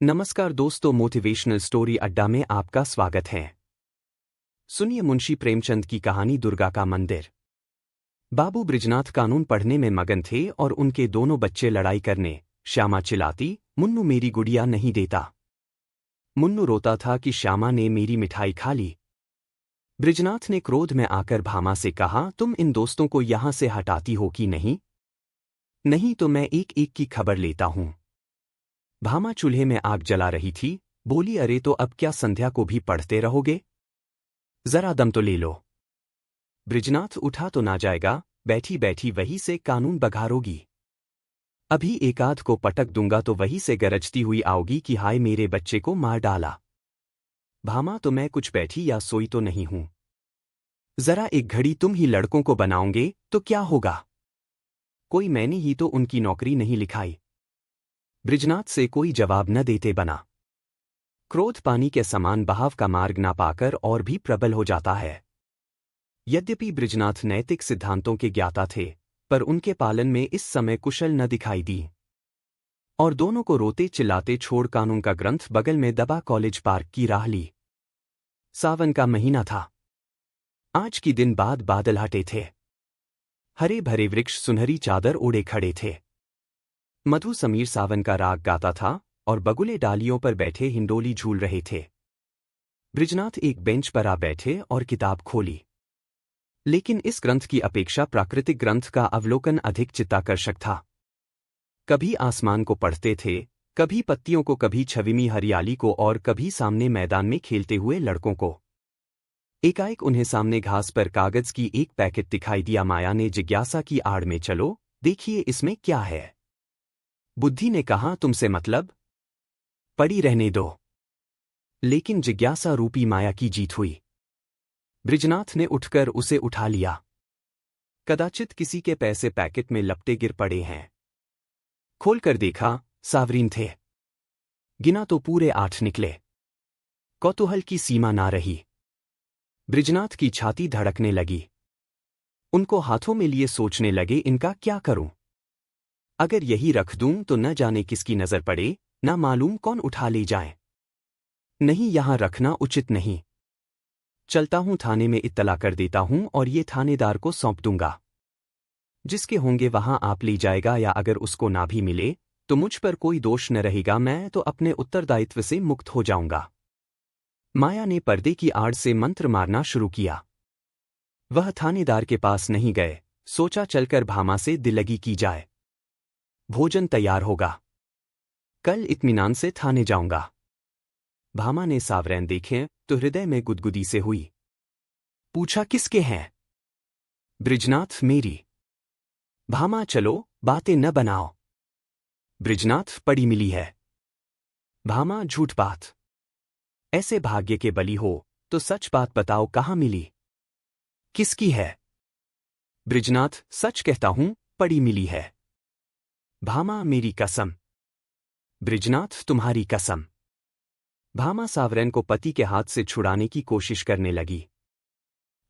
नमस्कार दोस्तों, motivational story अड्डा में आपका स्वागत है। सुनिए मुंशी प्रेमचंद की कहानी दुर्गा का मंदिर। बाबू बृजनाथ कानून पढ़ने में मगन थे और उनके दोनों बच्चे लड़ाई करने। श्यामा चिल्लाती, मुन्नू मेरी गुड़िया नहीं देता। मुन्नू रोता था कि श्यामा ने मेरी मिठाई खा ली। बृजनाथ ने क्रोध में आकर भामा से कहा, तुम इन दोस्तों को यहां से हटाती हो कि नहीं? नहीं तो मैं एक एक की खबर लेता हूं। भामा चूल्हे में आग जला रही थी, बोली, अरे तो अब क्या संध्या को भी पढ़ते रहोगे? जरा दम तो ले लो। बृजनाथ उठा तो ना जाएगा, बैठी बैठी वही से कानून बघारोगी। अभी एक आध को पटक दूंगा तो वही से गरजती हुई आओगी कि हाय मेरे बच्चे को मार डाला। भामा, तो मैं कुछ बैठी या सोई तो नहीं हूं। जरा एक घड़ी तुम ही लड़कों को बनाओगे तो क्या होगा? कोई मैंने ही तो उनकी नौकरी नहीं लिखाई। बृजनाथ से कोई जवाब न देते बना। क्रोध पानी के समान बहाव का मार्ग ना पाकर और भी प्रबल हो जाता है। यद्यपि बृजनाथ नैतिक सिद्धांतों के ज्ञाता थे, पर उनके पालन में इस समय कुशल न दिखाई दी और दोनों को रोते चिल्लाते छोड़ कानून का ग्रंथ बगल में दबा कॉलेज पार्क की राह ली। सावन का महीना था। आज की दिन बाद बादल हटे थे। हरे भरे वृक्ष सुनहरी चादर ओढ़े खड़े थे। मधु समीर सावन का राग गाता था और बगुले डालियों पर बैठे हिंडोली झूल रहे थे। बृजनाथ एक बेंच पर आ बैठे और किताब खोली। लेकिन इस ग्रंथ की अपेक्षा प्राकृतिक ग्रंथ का अवलोकन अधिक चित्ताकर्षक था। कभी आसमान को पढ़ते थे, कभी पत्तियों को, कभी छविमी हरियाली को और कभी सामने मैदान में खेलते हुए लड़कों को। एकाएक उन्हें सामने घास पर कागज की एक पैकेट दिखाई दिया। माया ने जिज्ञासा की आड़ में, चलो देखिए इसमें क्या है। बुद्धि ने कहा, तुमसे मतलब, पड़ी रहने दो। लेकिन जिज्ञासा रूपी माया की जीत हुई। बृजनाथ ने उठकर उसे उठा लिया। कदाचित किसी के पैसे पैकेट में लपटे गिर पड़े हैं। खोलकर देखा, सावरीन थे। गिना तो पूरे 8 निकले। कौतूहल की सीमा ना रही। बृजनाथ की छाती धड़कने लगी। उनको हाथों में लिए सोचने लगे, इनका क्या करूं? अगर यही रख दूं तो न जाने किसकी नजर पड़े, ना मालूम कौन उठा ले जाए। नहीं, यहां रखना उचित नहीं। चलता हूं, थाने में इत्तला कर देता हूं और ये थानेदार को सौंप दूंगा। जिसके होंगे वहां आप ले जाएगा, या अगर उसको ना भी मिले तो मुझ पर कोई दोष न रहेगा। मैं तो अपने उत्तरदायित्व से मुक्त हो जाऊंगा। माया ने पर्दे की आड़ से मंत्र मारना शुरू किया। वह थानेदार के पास नहीं गए। सोचा चलकर भामा से दिल्लगी की जाए। भोजन तैयार होगा, कल इत्मीनान से थाने जाऊंगा। भामा ने सावरैन देखे तो हृदय में गुदगुदी से हुई। पूछा, किसके हैं? बृजनाथ, मेरी। भामा, चलो बातें न बनाओ। बृजनाथ, पड़ी मिली है। भामा, झूठ बात। ऐसे भाग्य के बली हो तो सच बात बताओ, कहाँ मिली? किसकी है? बृजनाथ, सच कहता हूं, पड़ी मिली है। भामा, मेरी कसम। बृजनाथ, तुम्हारी कसम। भामा सावरैन को पति के हाथ से छुड़ाने की कोशिश करने लगी।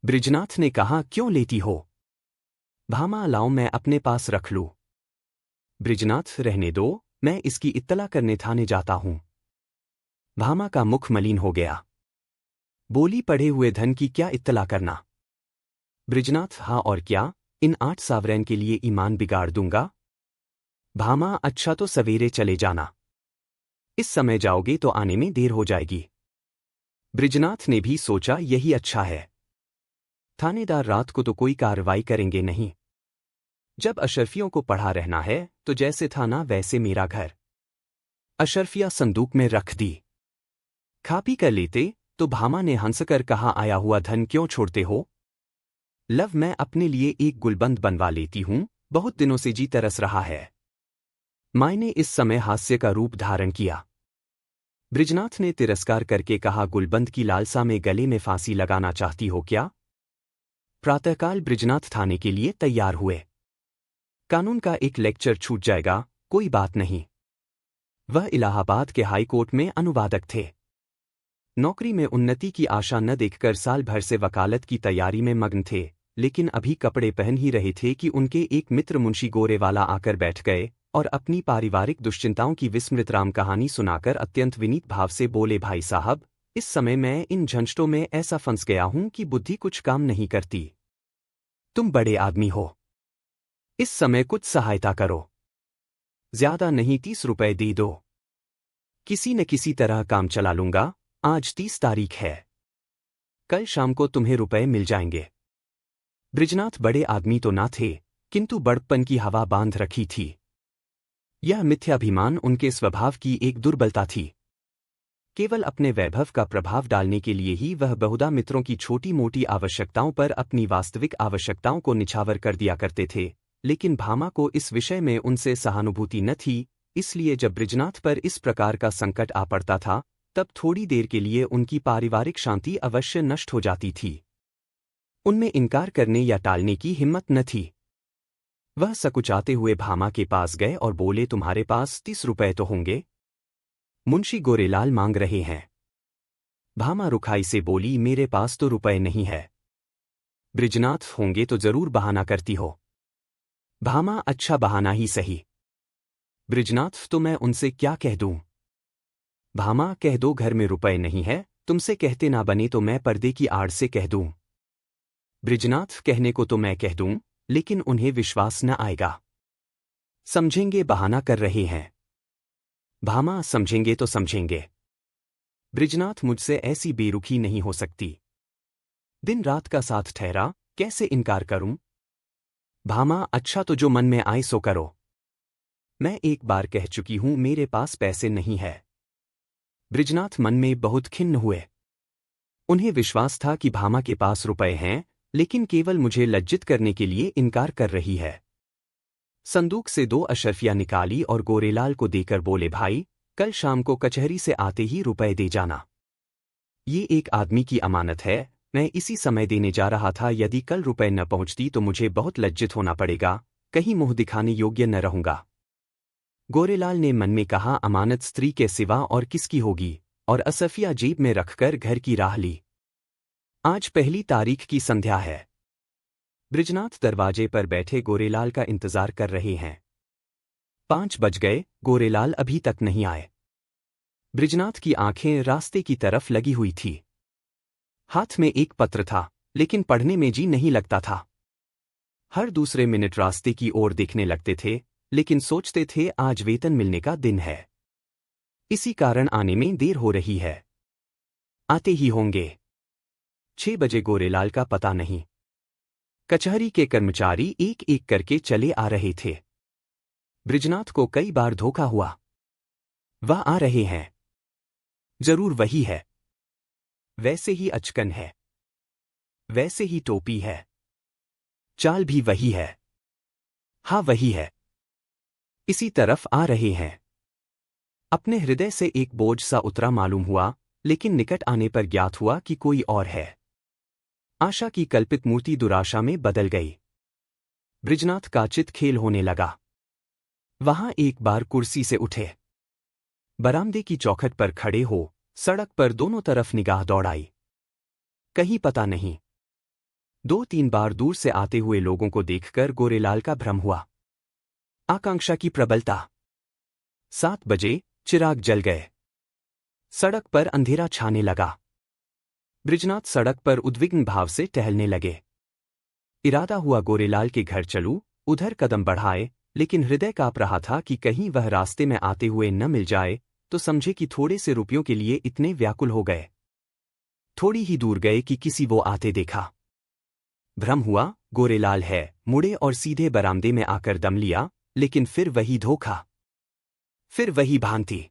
बृजनाथ ने कहा, क्यों लेती हो? भामा, लाओ मैं अपने पास रख लूं। बृजनाथ, रहने दो, मैं इसकी इत्तला करने थाने जाता हूं। भामा का मुख मलिन हो गया। बोली, पढ़े हुए धन की क्या इत्तला करना? बृजनाथ, हाँ और क्या, इन 8 सावरैन के लिए ईमान बिगाड़ दूंगा। भामा, अच्छा तो सवेरे चले जाना। इस समय जाओगे तो आने में देर हो जाएगी। बृजनाथ ने भी सोचा, यही अच्छा है। थानेदार रात को तो कोई कार्रवाई करेंगे नहीं। जब अशरफियों को पढ़ा रहना है तो जैसे था ना वैसे मेरा घर। अशरफिया संदूक में रख दी। खा पी कर लेते तो भामा ने हंसकर कहा, आया हुआ धन क्यों छोड़ते हो? लव, मैं अपने लिए एक गुलबंद बनवा लेती हूं, बहुत दिनों से जी तरस रहा है। माय ने इस समय हास्य का रूप धारण किया। बृजनाथ ने तिरस्कार करके कहा, गुलबंद की लालसा में गले में फांसी लगाना चाहती हो क्या? प्रातःकाल बृजनाथ थाने के लिए तैयार हुए। कानून का एक लेक्चर छूट जाएगा, कोई बात नहीं। वह इलाहाबाद के हाई कोर्ट में अनुवादक थे। नौकरी में उन्नति की आशा न देखकर साल भर से वकालत की तैयारी में मग्न थे, लेकिन अभी कपड़े पहन ही रहे थे कि उनके एक मित्र मुंशी गोरेवाला आकर बैठ गए और अपनी पारिवारिक दुश्चिंताओं की विस्मृत राम कहानी सुनाकर अत्यंत विनीत भाव से बोले, भाई साहब, इस समय मैं इन झंझटों में ऐसा फंस गया हूं कि बुद्धि कुछ काम नहीं करती। तुम बड़े आदमी हो, इस समय कुछ सहायता करो। ज्यादा नहीं 30 रुपए दे दो, किसी न किसी तरह काम चला लूंगा। आज 30 तारीख है, कल शाम को तुम्हें रुपए मिल जाएंगे। बृजनाथ बड़े आदमी तो ना थे, किंतु बड़प्पन की हवा बांध रखी थी। यह मिथ्याभिमान उनके स्वभाव की एक दुर्बलता थी। केवल अपने वैभव का प्रभाव डालने के लिए ही वह बहुधा मित्रों की छोटी मोटी आवश्यकताओं पर अपनी वास्तविक आवश्यकताओं को निछावर कर दिया करते थे, लेकिन भामा को इस विषय में उनसे सहानुभूति न थी। इसलिए जब बृजनाथ पर इस प्रकार का संकट आ पड़ता था, तब थोड़ी देर के लिए उनकी पारिवारिक शांति अवश्य नष्ट हो जाती थी। उनमें इनकार करने या टालने की हिम्मत न थी। वह सकुचाते हुए भामा के पास गए और बोले, तुम्हारे पास 30 रुपए तो होंगे? मुंशी गोरेलाल मांग रहे हैं। भामा रुखाई से बोली, मेरे पास तो रुपए नहीं है। बृजनाथ, होंगे तो जरूर बहाना करती हो। भामा, अच्छा बहाना ही सही। बृजनाथ, तो मैं उनसे क्या कह दूं? भामा, कह दो घर में रुपए नहीं है, तुमसे कहते ना बने तो मैं पर्दे की आड़ से कह दूं। बृजनाथ, कहने को तो मैं कह दूं, लेकिन उन्हें विश्वास न आएगा। समझेंगे बहाना कर रहे हैं। भामा, समझेंगे तो समझेंगे। बृजनाथ, मुझसे ऐसी बेरुखी नहीं हो सकती। दिन रात का साथ ठहरा, कैसे इनकार करूं? भामा, अच्छा तो जो मन में आए सो करो। मैं एक बार कह चुकी हूं मेरे पास पैसे नहीं है। बृजनाथ मन में बहुत खिन्न हुए। उन्हें विश्वास था कि भामा के पास रुपए हैं, लेकिन केवल मुझे लज्जित करने के लिए इनकार कर रही है। संदूक से 2 अशर्फियां निकाली और गोरेलाल को देकर बोले, भाई, कल शाम को कचहरी से आते ही रुपए दे जाना। ये एक आदमी की अमानत है, मैं इसी समय देने जा रहा था। यदि कल रुपए न पहुंचती तो मुझे बहुत लज्जित होना पड़ेगा, कहीं मुंह दिखाने योग्य न रहूंगा। गोरेलाल ने मन में कहा, अमानत स्त्री के सिवा और किसकी होगी, और असफिया जेब में रखकर घर की राह ली। आज 1 तारीख की संध्या है। बृजनाथ दरवाजे पर बैठे गोरेलाल का इंतजार कर रहे हैं। 5 बज गए, गोरेलाल अभी तक नहीं आए। बृजनाथ की आंखें रास्ते की तरफ लगी हुई थी। हाथ में एक पत्र था, लेकिन पढ़ने में जी नहीं लगता था। हर दूसरे मिनट रास्ते की ओर देखने लगते थे, लेकिन सोचते थे आज वेतन मिलने का दिन है, इसी कारण आने में देर हो रही है। आते ही होंगे। 6 बजे, गोरेलाल का पता नहीं। कचहरी के कर्मचारी एक एक करके चले आ रहे थे। बृजनाथ को कई बार धोखा हुआ। वह आ रहे हैं, जरूर वही है। वैसे ही अचकन है, वैसे ही टोपी है, चाल भी वही है। हाँ, वही है। इसी तरफ आ रहे हैं। अपने हृदय से एक बोझ सा उतरा मालूम हुआ, लेकिन निकट आने पर ज्ञात हुआ कि कोई और है। आशा की कल्पित मूर्ति दुराशा में बदल गई। बृजनाथ का चित खेल होने लगा। वहां एक बार कुर्सी से उठे, बरामदे की चौखट पर खड़े हो सड़क पर दोनों तरफ निगाह दौड़ाई। कहीं पता नहीं। 2-3 बार दूर से आते हुए लोगों को देखकर गोरेलाल का भ्रम हुआ। आकांक्षा की प्रबलता। 7 बजे, चिराग जल गए। सड़क पर अंधेरा छाने लगा। बृजनाथ सड़क पर उद्विग्न भाव से टहलने लगे। इरादा हुआ गोरेलाल के घर चलूं, उधर कदम बढ़ाए, लेकिन हृदय कांप रहा था कि कहीं वह रास्ते में आते हुए न मिल जाए, तो समझे कि थोड़े से रुपयों के लिए इतने व्याकुल हो गए। थोड़ी ही दूर गए कि किसी वो आते देखा। भ्रम हुआ, गोरेलाल है, मुड़े और सीधे बरामदे में आकर दम लिया, लेकिन फिर वही धोखा, फिर वही भांति।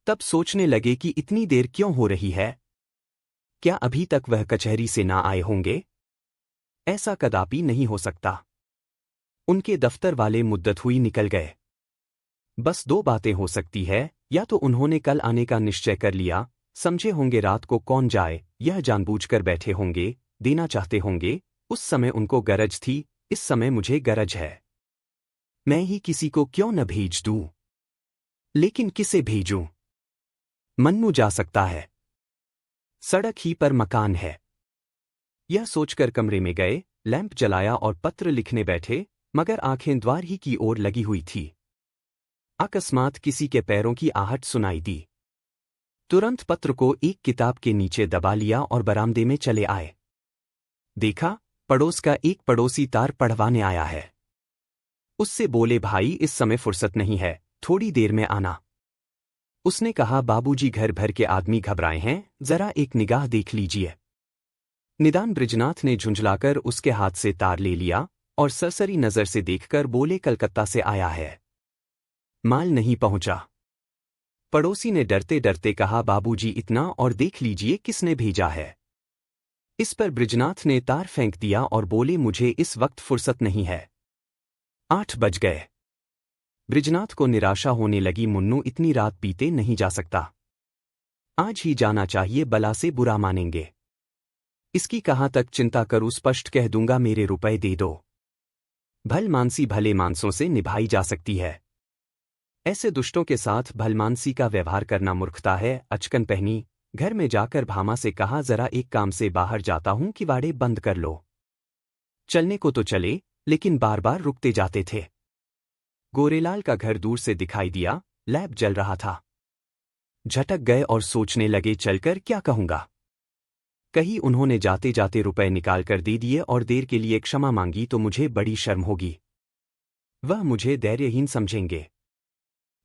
तब सोचने लगे कि इतनी देर क्यों हो रही है? क्या अभी तक वह कचहरी से ना आए होंगे? ऐसा कदापि नहीं हो सकता। उनके दफ्तर वाले मुद्दत हुई निकल गए। बस 2 बातें हो सकती है, या तो उन्होंने कल आने का निश्चय कर लिया, समझे होंगे रात को कौन जाए, यह जानबूझकर बैठे होंगे, देना चाहते होंगे। उस समय उनको गरज थी, इस समय मुझे गरज है। मैं ही किसी को क्यों न भेज दूं? लेकिन किसे भेजूं? मन्नू जा सकता है, सड़क ही पर मकान है। यह सोचकर कमरे में गए, लैंप जलाया और पत्र लिखने बैठे, मगर आंखें द्वार ही की ओर लगी हुई थी। अकस्मात किसी के पैरों की आहट सुनाई दी। तुरंत पत्र को एक किताब के नीचे दबा लिया और बरामदे में चले आए। देखा, पड़ोस का एक पड़ोसी तार पढ़वाने आया है। उससे बोले, भाई इस समय फुर्सत नहीं है, थोड़ी देर में आना। उसने कहा, बाबूजी घर भर के आदमी घबराए हैं, जरा एक निगाह देख लीजिए। निदान बृजनाथ ने झुंझलाकर उसके हाथ से तार ले लिया और सरसरी नजर से देखकर बोले, कलकत्ता से आया है, माल नहीं पहुंचा। पड़ोसी ने डरते डरते कहा, बाबूजी इतना और देख लीजिए किसने भेजा है। इस पर बृजनाथ ने तार फेंक दिया और बोले, मुझे इस वक्त फुर्सत नहीं है। 8 बज गए। बृजनाथ को निराशा होने लगी। मुन्नू इतनी रात बीते नहीं जा सकता, आज ही जाना चाहिए, बला से बुरा मानेंगे। इसकी कहाँ तक चिंता करूं, स्पष्ट कह दूंगा, मेरे रुपए दे दो। भलमानसी भले मानसों से निभाई जा सकती है, ऐसे दुष्टों के साथ भलमानसी का व्यवहार करना मूर्खता है। अचकन पहनी, घर में जाकर भामा से कहा, जरा एक काम से बाहर जाता हूं, किवाड़े बंद कर लो। चलने को तो चले, लेकिन बार बार रुकते जाते थे। गोरेलाल का घर दूर से दिखाई दिया, लैंप जल रहा था। झटक गए और सोचने लगे, चलकर क्या कहूंगा। कहीं उन्होंने जाते जाते रुपए निकाल कर दे दिए और देर के लिए क्षमा मांगी तो मुझे बड़ी शर्म होगी, वह मुझे धैर्यहीन समझेंगे।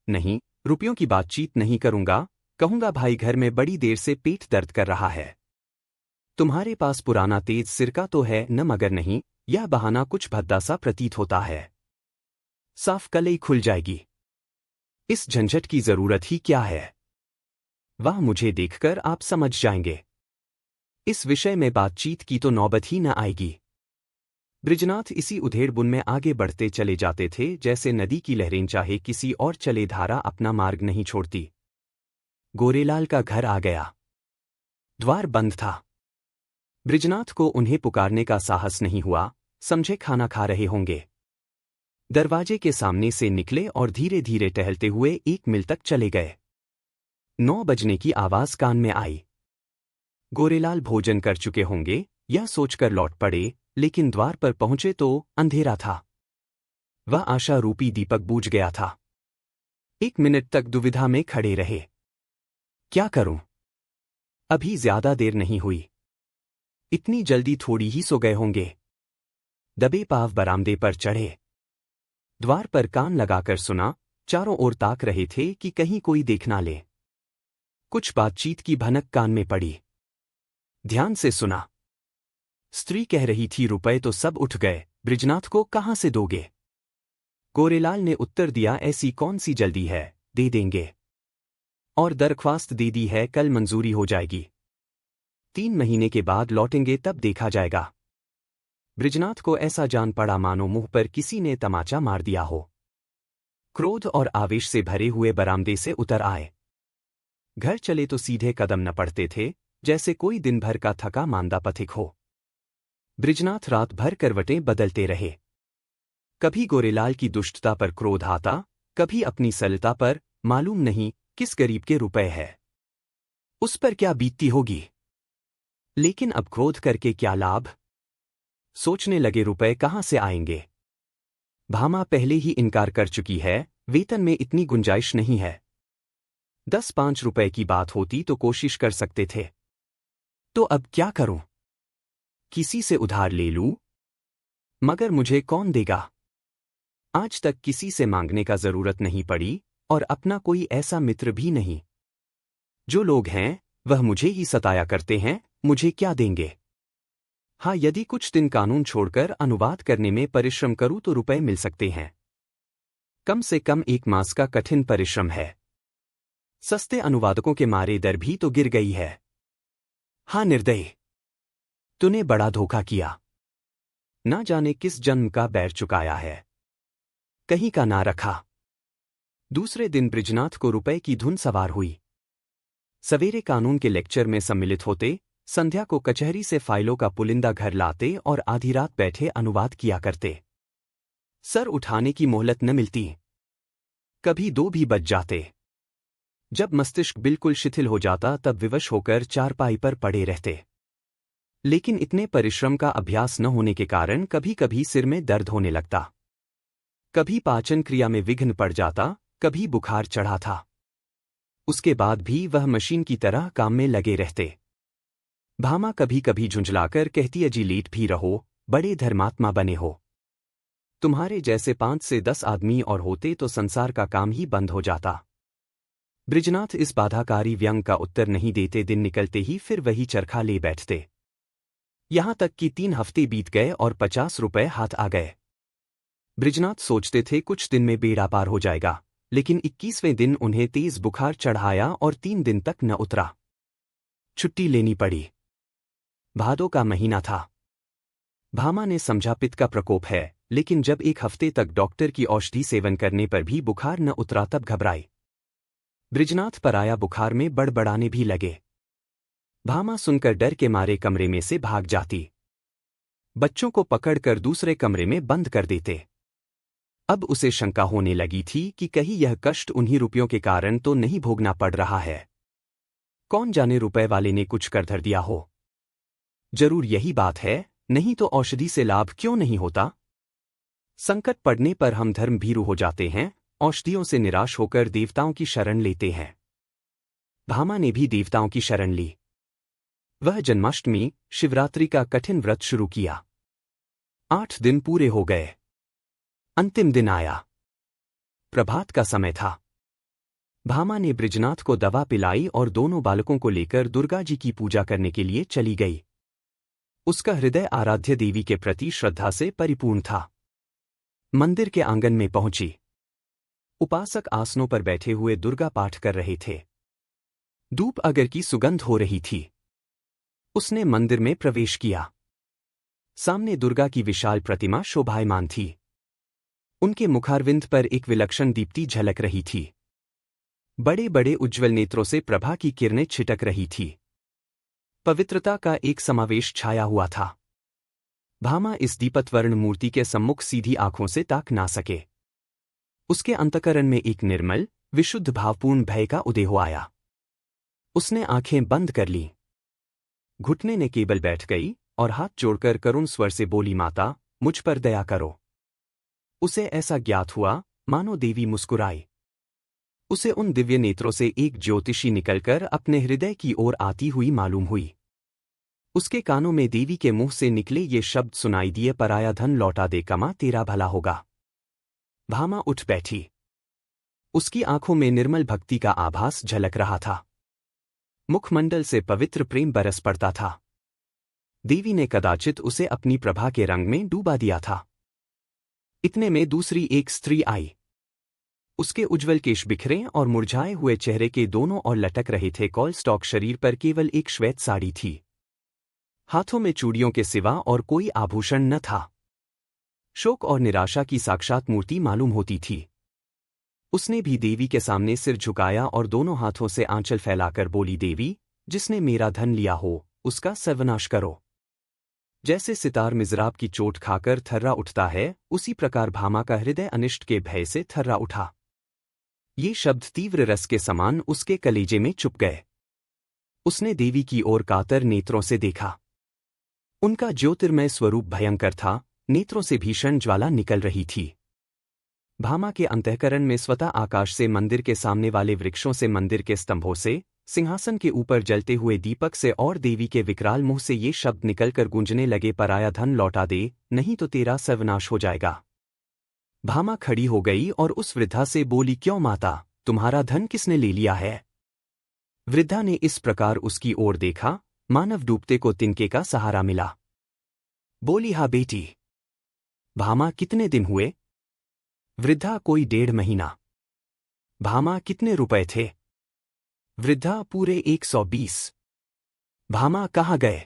नहीं, रुपयों की बातचीत नहीं करूंगा, कहूंगा, भाई घर में बड़ी देर से पेट दर्द कर रहा है, तुम्हारे पास पुराना तेज सिरका तो है न, मगर नहीं, यह बहाना कुछ भद्दा सा प्रतीत होता है, साफ कलई खुल जाएगी। इस झंझट की जरूरत ही क्या है, वह मुझे देखकर आप समझ जाएंगे। इस विषय में बातचीत की तो नौबत ही न आएगी। बृजनाथ इसी उधेड़बुन में आगे बढ़ते चले जाते थे, जैसे नदी की लहरें चाहे किसी और चले, धारा अपना मार्ग नहीं छोड़ती। गोरेलाल का घर आ गया। द्वार बंद था। बृजनाथ को उन्हें पुकारने का साहस नहीं हुआ, समझे खाना खा रहे होंगे। दरवाजे के सामने से निकले और धीरे धीरे टहलते हुए 1 मील तक चले गए। 9 बजने की आवाज कान में आई। गोरेलाल भोजन कर चुके होंगे, यह सोचकर लौट पड़े, लेकिन द्वार पर पहुंचे तो अंधेरा था। वह आशा रूपी दीपक बूझ गया था। 1 मिनट तक दुविधा में खड़े रहे। क्या करूं? अभी ज्यादा देर नहीं हुई, इतनी जल्दी थोड़ी ही सो गए होंगे। दबे पांव बरामदे पर चढ़े। द्वार पर कान लगाकर सुना, चारों ओर ताक रहे थे कि कहीं कोई देख ना ले। कुछ बातचीत की भनक कान में पड़ी। ध्यान से सुना। स्त्री कह रही थी, रुपए तो सब उठ गए, बृजनाथ को कहां से दोगे? गोरेलाल ने उत्तर दिया, ऐसी कौन सी जल्दी है, दे देंगे। और दरख्वास्त दे दी है, कल मंजूरी हो जाएगी। 3 महीने के बाद लौटेंगे, तब देखा जाएगा। बृजनाथ को ऐसा जान पड़ा मानो मुंह पर किसी ने तमाचा मार दिया हो। क्रोध और आवेश से भरे हुए बरामदे से उतर आए। घर चले तो सीधे कदम न पड़ते थे, जैसे कोई दिन भर का थका मांदा पथिक हो। बृजनाथ रात भर करवटें बदलते रहे। कभी गोरेलाल की दुष्टता पर क्रोध आता, कभी अपनी सरलता पर, मालूम नहीं किस गरीब के रुपए है, उस पर क्या बीतती होगी। लेकिन अब क्रोध करके क्या लाभ? सोचने लगे, रुपए कहां से आएंगे? भामा पहले ही इनकार कर चुकी है, वेतन में इतनी गुंजाइश नहीं है। 10-5 रुपए की बात होती तो कोशिश कर सकते थे। तो अब क्या करूं? किसी से उधार ले लूं? मगर मुझे कौन देगा? आज तक किसी से मांगने का जरूरत नहीं पड़ी, और अपना कोई ऐसा मित्र भी नहीं। जो लोग हैं, वह मुझे ही सताया करते हैं, मुझे क्या देंगे? हाँ, यदि कुछ दिन कानून छोड़कर अनुवाद करने में परिश्रम करूं तो रुपए मिल सकते हैं। कम से कम 1 मास का कठिन परिश्रम है। सस्ते अनुवादकों के मारे दर भी तो गिर गई है। हाँ निर्दयी, तूने बड़ा धोखा किया। ना जाने किस जन्म का बैर चुकाया है, कहीं का ना रखा। दूसरे दिन बृजनाथ को रुपए की धुन सवार हुई। सवेरे कानून के लेक्चर में सम्मिलित होते, संध्या को कचहरी से फाइलों का पुलिंदा घर लाते और आधी रात बैठे अनुवाद किया करते। सर उठाने की मोहलत न मिलती, कभी 2 भी बज जाते। जब मस्तिष्क बिल्कुल शिथिल हो जाता तब विवश होकर चारपाई पर पड़े रहते। लेकिन इतने परिश्रम का अभ्यास न होने के कारण कभी कभी सिर में दर्द होने लगता, कभी पाचन क्रिया में विघ्न पड़ जाता, कभी बुखार चढ़ा था। उसके बाद भी वह मशीन की तरह काम में लगे रहते। भामा कभी कभी झुंझलाकर कहती, अजी लेट भी रहो, बड़े धर्मात्मा बने हो। तुम्हारे जैसे 5 से 10 आदमी और होते तो संसार का काम ही बंद हो जाता। बृजनाथ इस बाधाकारी व्यंग का उत्तर नहीं देते। दिन निकलते ही फिर वही चरखा ले बैठते। यहां तक कि 3 हफ्ते बीत गए और 50 रुपए हाथ आ गए। बृजनाथ सोचते थे कुछ दिन में बेड़ा पार हो जाएगा, लेकिन 21वें दिन उन्हें तेज बुखार चढ़ाया और 3 दिन तक न उतरा। छुट्टी लेनी पड़ी। भादों का महीना था। भामा ने समझा पित्त का प्रकोप है, लेकिन जब 1 हफ्ते तक डॉक्टर की औषधि सेवन करने पर भी बुखार न उतरा तब घबराई। बृजनाथ पर आया बुखार में बड़बड़ाने भी लगे। भामा सुनकर डर के मारे कमरे में से भाग जाती। बच्चों को पकड़कर दूसरे कमरे में बंद कर देते। अब उसे शंका होने लगी थी कि कहीं यह कष्ट उन्हीं रुपयों के कारण तो नहीं भोगना पड़ रहा है। कौन जाने रुपए वाले ने कुछ कर धर दिया हो। जरूर यही बात है, नहीं तो औषधि से लाभ क्यों नहीं होता। संकट पड़ने पर हम धर्म भीरू हो जाते हैं, औषधियों से निराश होकर देवताओं की शरण लेते हैं। भामा ने भी देवताओं की शरण ली। वह जन्माष्टमी, शिवरात्रि का कठिन व्रत शुरू किया। 8 दिन पूरे हो गए। अंतिम दिन आया। प्रभात का समय था। भामा ने बृजनाथ को दवा पिलाई और दोनों बालकों को लेकर दुर्गा जी की पूजा करने के लिए चली गई। उसका हृदय आराध्य देवी के प्रति श्रद्धा से परिपूर्ण था। मंदिर के आंगन में पहुंची। उपासक आसनों पर बैठे हुए दुर्गा पाठ कर रहे थे। धूप अगर की सुगंध हो रही थी। उसने मंदिर में प्रवेश किया। सामने दुर्गा की विशाल प्रतिमा शोभायमान थी। उनके मुखारविंद पर एक विलक्षण दीप्ति झलक रही थी। बड़े बड़े उज्ज्वल नेत्रों से प्रभा की किरणें छिटक रही थी। पवित्रता का एक समावेश छाया हुआ था। भामा इस दीपतवर्ण मूर्ति के सम्मुख सीधी आंखों से ताक ना सके। उसके अंतःकरण में एक निर्मल, विशुद्ध भावपूर्ण भय का उदय हो आया। उसने आंखें बंद कर लीं। घुटने ने केवल बैठ गई और हाथ जोड़कर करुण स्वर से बोली, माता, मुझ पर दया करो। उसे ऐसा ज्ञात हुआ मानो देवी मुस्कुराई। उसे उन दिव्य नेत्रों से एक ज्योतिषी निकलकर अपने हृदय की ओर आती हुई मालूम हुई। उसके कानों में देवी के मुंह से निकले ये शब्द सुनाई दिए, पराया धन लौटा दे कमा, तेरा भला होगा। भामा उठ बैठी। उसकी आंखों में निर्मल भक्ति का आभास झलक रहा था। मुखमंडल से पवित्र प्रेम बरस पड़ता था। देवी ने कदाचित उसे अपनी प्रभा के रंग में डूबा दिया था। इतने में दूसरी एक स्त्री आई। उसके उज्ज्वल केश बिखरे और मुरझाए हुए चेहरे के दोनों ओर लटक रहे थे कॉल स्टॉक। शरीर पर केवल एक श्वेत साड़ी थी। हाथों में चूड़ियों के सिवा और कोई आभूषण न था। शोक और निराशा की साक्षात मूर्ति मालूम होती थी। उसने भी देवी के सामने सिर झुकाया और दोनों हाथों से आंचल फैलाकर बोली, देवी, जिसने मेरा धन लिया हो, उसका सर्वनाश करो। जैसे सितार मिज़राब की चोट खाकर थर्रा उठता है, उसी प्रकार भामा का हृदय अनिष्ट के भय से थर्रा उठा। ये शब्द तीव्र रस के समान उसके कलेजे में चुप गए। उसने देवी की ओर कातर नेत्रों से देखा। उनका ज्योतिर्मय स्वरूप भयंकर था, नेत्रों से भीषण ज्वाला निकल रही थी। भामा के अंतःकरण में स्वतः आकाश से, मंदिर के सामने वाले वृक्षों से, मंदिर के स्तंभों से, सिंहासन के ऊपर जलते हुए दीपक से और देवी के विकराल मुंह से ये शब्द निकलकर गूंजने लगे, पराया धन लौटा दे, नहीं तो तेरा सर्वनाश हो जाएगा। भामा खड़ी हो गई और उस वृद्धा से बोली, क्यों माता, तुम्हारा धन किसने ले लिया है? वृद्धा ने इस प्रकार उसकी ओर देखा, मानव डूबते को तिनके का सहारा मिला। बोली, हाँ बेटी। भामा, कितने दिन हुए? वृद्धा, कोई 1.5 महीना। भामा, कितने रुपए थे? वृद्धा, पूरे 120। भामा, कहाँ गए?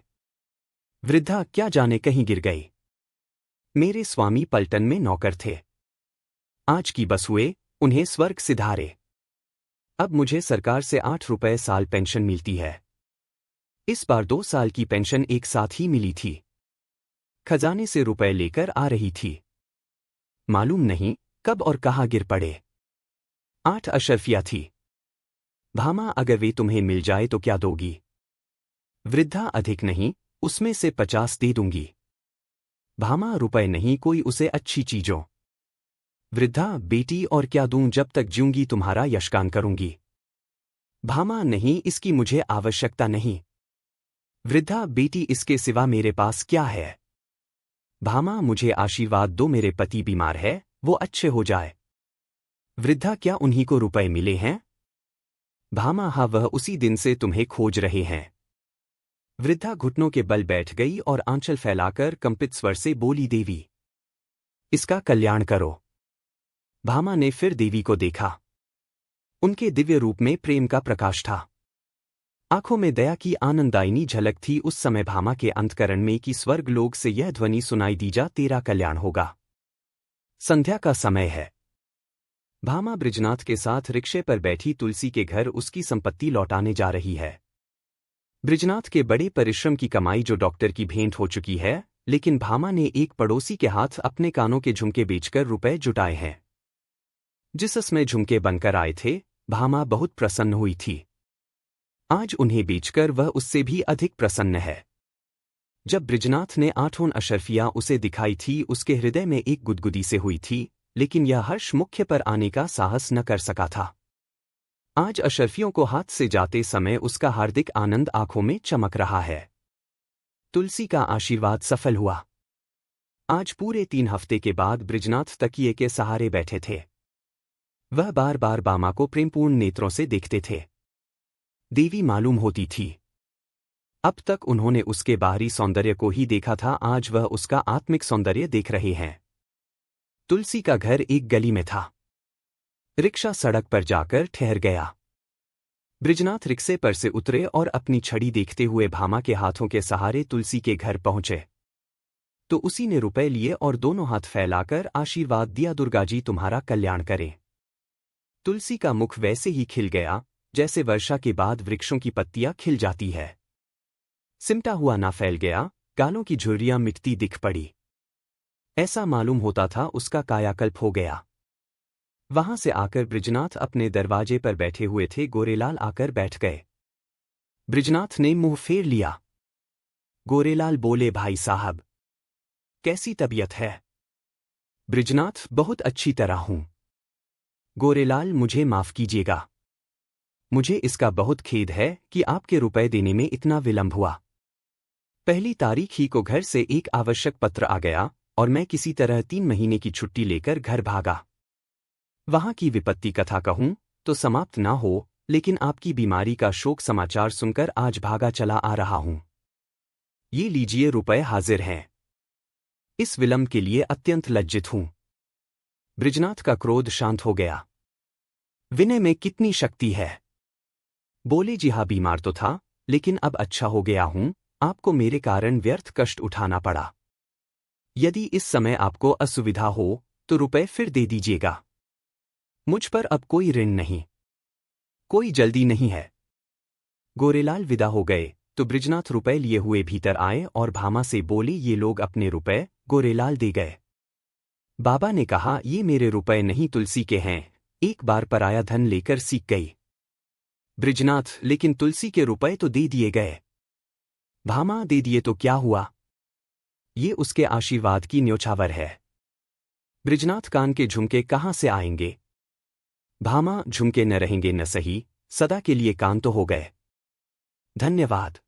वृद्धा, क्या जाने, कहीं गिर गई। मेरे स्वामी पलटन में नौकर थे। आज की बस हुए, उन्हें स्वर्ग सिधारे। अब मुझे सरकार से 8 रुपए साल पेंशन मिलती है। इस बार 2 साल की पेंशन एक साथ ही मिली थी। खजाने से रुपए लेकर आ रही थी। मालूम नहीं कब और कहाँ गिर पड़े। 8 अशर्फिया थी। भामा, अगर वे तुम्हें मिल जाए तो क्या दोगी? वृद्धा, अधिक नहीं, उसमें से 50 दे दूंगी। भामा, रुपए नहीं, कोई उसे अच्छी चीजों। वृद्धा, बेटी और क्या दूं, जब तक जीऊंगी तुम्हारा यशगान करूंगी। भामा, नहीं, इसकी मुझे आवश्यकता नहीं। वृद्धा, बेटी, इसके सिवा मेरे पास क्या है। भामा, मुझे आशीर्वाद दो, मेरे पति बीमार है, वो अच्छे हो जाए। वृद्धा, क्या उन्हीं को रुपए मिले हैं। भामा, हाँ, वह उसी दिन से तुम्हें खोज रहे हैं। वृद्धा घुटनों के बल बैठ गई और आंचल फैलाकर कंपित स्वर से बोली, देवी, इसका कल्याण करो। भामा ने फिर देवी को देखा। उनके दिव्य रूप में प्रेम का प्रकाश था। आंखों में दया की आनंददायिनी झलक थी। उस समय भामा के अंतकरण में कि स्वर्ग लोक से यह ध्वनि सुनाई दी, जा तेरा कल्याण होगा। संध्या का समय है। भामा बृजनाथ के साथ रिक्शे पर बैठी तुलसी के घर उसकी संपत्ति लौटाने जा रही है। बृजनाथ के बड़े परिश्रम की कमाई जो डॉक्टर की भेंट हो चुकी है, लेकिन भामा ने एक पड़ोसी के हाथ अपने कानों के झुमके बेचकर रुपए जुटाए हैं। जिस समय झुमके बनकर आए थे, भामा बहुत प्रसन्न हुई थी। आज उन्हें बेचकर वह उससे भी अधिक प्रसन्न है। जब बृजनाथ ने 8 अशर्फियां उसे दिखाई थी, उसके हृदय में एक गुदगुदी से हुई थी, लेकिन यह हर्ष मुख्य पर आने का साहस न कर सका था। आज अशर्फियों को हाथ से जाते समय उसका हार्दिक आनंद आंखों में चमक रहा है। तुलसी का आशीर्वाद सफल हुआ। आज पूरे 3 हफ्ते के बाद बृजनाथ तकिए के सहारे बैठे थे। वह बार बार भामा को प्रेमपूर्ण नेत्रों से देखते थे। देवी मालूम होती थी। अब तक उन्होंने उसके बाहरी सौंदर्य को ही देखा था, आज वह उसका आत्मिक सौंदर्य देख रहे हैं। तुलसी का घर एक गली में था। रिक्शा सड़क पर जाकर ठहर गया। बृजनाथ रिक्शे पर से उतरे और अपनी छड़ी देखते हुए भामा के हाथों के सहारे तुलसी के घर पहुंचे। तो उसी ने रुपए लिए और दोनों हाथ फैलाकर आशीर्वाद दिया, दुर्गा जी तुम्हारा कल्याण करें। तुलसी का मुख वैसे ही खिल गया जैसे वर्षा के बाद वृक्षों की पत्तियां खिल जाती है। सिमटा हुआ ना फैल गया, गालों की झुर्रियां मिटती दिख पड़ी। ऐसा मालूम होता था उसका कायाकल्प हो गया। वहां से आकर बृजनाथ अपने दरवाजे पर बैठे हुए थे। गोरेलाल आकर बैठ गए। बृजनाथ ने मुंह फेर लिया। गोरेलाल बोले, भाई साहब, कैसी तबीयत है। बृजनाथ, बहुत अच्छी तरह हूं। गोरेलाल, मुझे माफ कीजिएगा। मुझे इसका बहुत खेद है कि आपके रुपए देने में इतना विलंब हुआ। 1 तारीख ही को घर से एक आवश्यक पत्र आ गया और मैं किसी तरह 3 महीने की छुट्टी लेकर घर भागा। वहां की विपत्ति कथा कहूं तो समाप्त ना हो, लेकिन आपकी बीमारी का शोक समाचार सुनकर आज भागा चला आ रहा हूं। ये लीजिए, रुपए हाजिर हैं। इस विलंब के लिए अत्यंत लज्जित हूं। बृजनाथ का क्रोध शांत हो गया। विनय में कितनी शक्ति है। बोले, जी हाँ, बीमार तो था, लेकिन अब अच्छा हो गया हूं। आपको मेरे कारण व्यर्थ कष्ट उठाना पड़ा। यदि इस समय आपको असुविधा हो तो रुपए फिर दे दीजिएगा। मुझ पर अब कोई ऋण नहीं, कोई जल्दी नहीं है। गोरेलाल विदा हो गए तो बृजनाथ रुपए लिए हुए भीतर आए और भामा से बोले, ये लोग अपने रुपए। गोरेलाल दे गए। बाबा ने कहा, ये मेरे रुपए नहीं, तुलसी के हैं। एक बार पराया धन लेकर सीख गई। बृजनाथ, लेकिन तुलसी के रुपए तो दे दिए गए। भामा, दे दिए तो क्या हुआ, ये उसके आशीर्वाद की न्योछावर है। बृजनाथ, कान के झुमके कहां से आएंगे। भामा, झुमके न रहेंगे न सही, सदा के लिए कान तो हो गए। धन्यवाद।